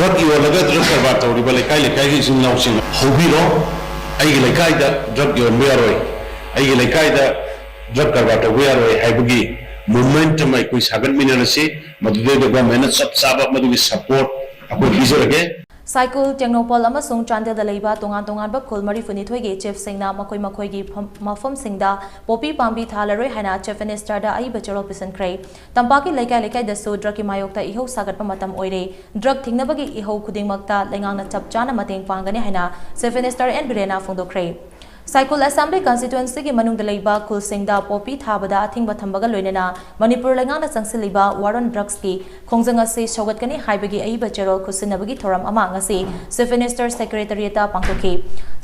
drug yolaga drug karbar tawriba leikai leikai gi sin nausing hobiro ai leikai da drug yon meroi ai leikai da drug karbar tawiroi haibagi momentum ai koi sagan minanasi madude da government sab saba madugi support akoi bizarage Cycle Technopol amasung Chandel da leiba tongan tongan ba khulmari funi thoige chief singna makoi makoi gi mafam singda popi pambi thalaroi haina chief minister da ai bacharo pisan krai Tampak leikai leikai dasu drug ki mayokta ihou shagatpa matam oire drug thingnabagi ihou khudingmakta lengang na chapchana mateng pangani haina chief minister en birena phongdokrai Cycle Assembly constituency ki manung da leiba khul singda popi thabada athingba thambaga loinena Manipur lengang na changsiliba waron drugs ki khongjanga se shogatkani haibagi ai bacharo khusinabagi thoram ama ngasi chief minister secretariat ta pangtokhi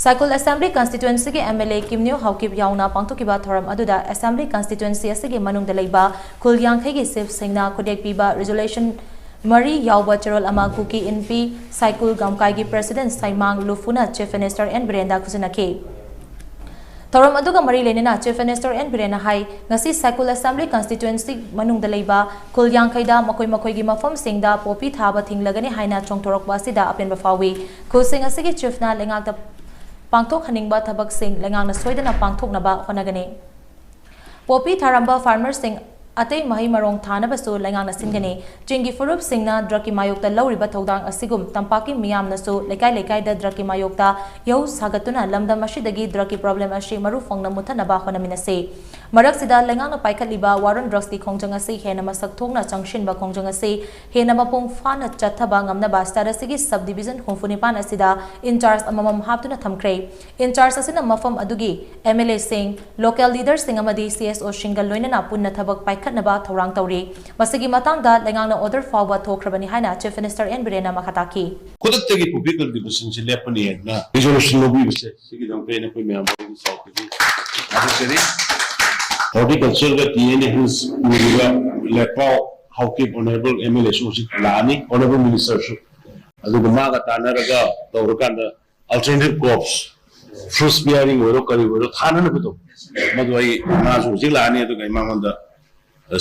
Cycle Assembly constituency ki MLA Kimnyo Haukip yauna pangtokiba thoram aduda Assembly constituency asigi manung da leiba khul yangkhai gi chief singna khudek piba resolution Mari Yauba Charol Ama Kuki NP Cycle Gamkai gi president Saimang Lufuna chief minister en Brenda Kusinake Thoram aduga mari lenena chief minister en birena hai ngasi Cycle Assembly constituency manung da leiba kulyang khaida makoi makoi gi mafam singda popi thaba thinglagani haina chongtorokba asida apen bafawi khusing asigi chief na lengak da pangthok haningba thabak sing lengang na soidana pangthok na ba honagani popi tharamba farmer sing Atay mahi marong thana basu lengang na singani chingi furup singna draki mayokta lauriba thodang asigum tampaki miyam nasu leikai leikai da draki mayokta yau sagatuna lamdam asidagi draki problem ashi maru phongna muthana ba honaminase marak sida lengang na paikhatliba waron drugs ki khongjang ase hena masak thokna changshin ba khongjang ase hena mapung fana chathaba ngamna ba starasigi subdivision khonfunipan asida in charge amamam haptuna thamkre in charge asina mafam adugi MLA sing local leaders sing amadi CSO shingal loinana punna thabak paikhatnaba thorang tawri masigi matangda lengangna order fawba thokrabani haina chief minister en birena makhataki kudaktagi publical division se lepani na resolution lobi bise sigi dangpe na koi myam bagi saukidi adiseri horticulture ga TN hills uriba lepa hauki honorable MLA susi lani honorable minister su aduga maga tanaraga tawrakanda alternative crops fruit bearing oro kari oro thana na buto madwai masu jilani aduga imamanda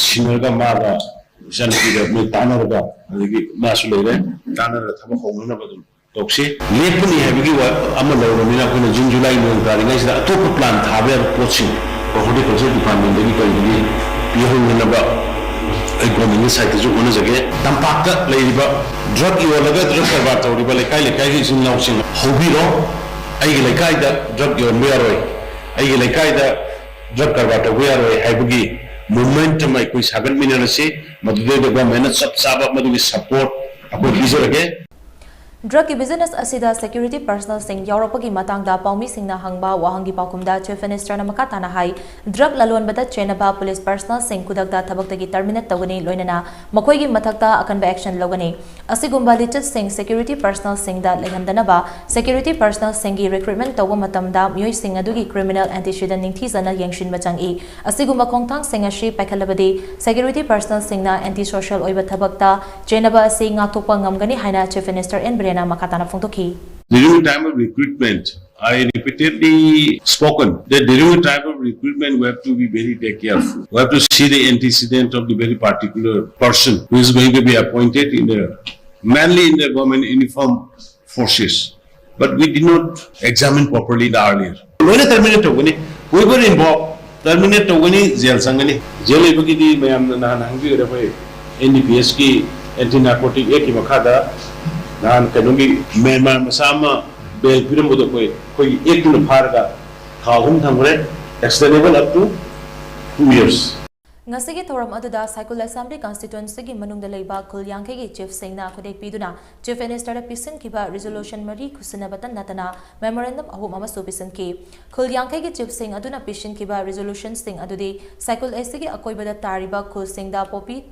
senior maga janki da me tanaraga adigi masu lere tanara thaba hongna badum tokse lepni habigi wa amma lawromina kona June July no taringa sida top plan thabe coaching horticulture department dagi kai ihou naba ai government side ju ona jage Tampak leiba drug yolaga drug karbar tawriba leikai leikai gi sin nausing hobiro ai leikai da drug yon meroi ai leikai da drug karbar tawiroi haibagi momentum ai koi sagan minanasi madude da government sab saba madugi support akoi bizarage Drug business asida security personnel sing Europagi matangda paumi singna hangba wahangi paukumda chief minister na makatana hai drug lalon bada chenaba police personnel sing kudakda thabaktagi terminate tawani loinana makoigi mathakta akanba action logani asigumba lichet sing security personnel sing da legamdanaba security personnel sing gi recruitment tawa matamda myoi sing adugi criminal antecedent ningthizana yengshin machangi asigumba khongthang sing ashi paikhalabadi security personnel sing na anti social oiba thabakta chenaba sing ngathokpa ngamgani haina chief minister en During the time of recruitment, I repeatedly spoken that during the time of recruitment, we have to be very careful. We have to see the antecedent of the very particular person who is going to be appointed mainly in the government uniform forces. But we did not examine properly the earlier. When terminate, we were involved. Terminate jail sangani. Jail ibagi mayam na hangi rapai NDPS ki anti-narcotic ek makada. Nan kanungi Myanmar masama bel piram bodo koi ek no farga khawum thamre extendable up to 2 years Ngasigi thoram aduda Cycle Assembly constituency gi manungda leiba kulyangkhai gi chief singna khudek piduna chief minister da pisin kiba resolution mari khusinabatan natana memorandum ahum ama supisan ki kulyangkhai gi chief sing aduna pisin kiba resolution sing adudi Cycle AC gi akoibada tariba khul singda popi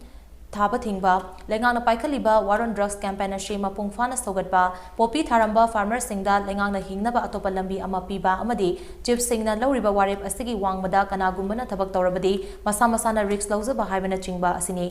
thaba thingba lengang na paikhaliba waron drugs campaign ashi mapung fana sogatba popi tharamba farmer singda lengang na hingnaba atopa lambi ama piba amadi chief singna lauriba warep asigi wangmada kanagumbana thabak tawrabadi masa masana risks lauzaba haibana chingba asini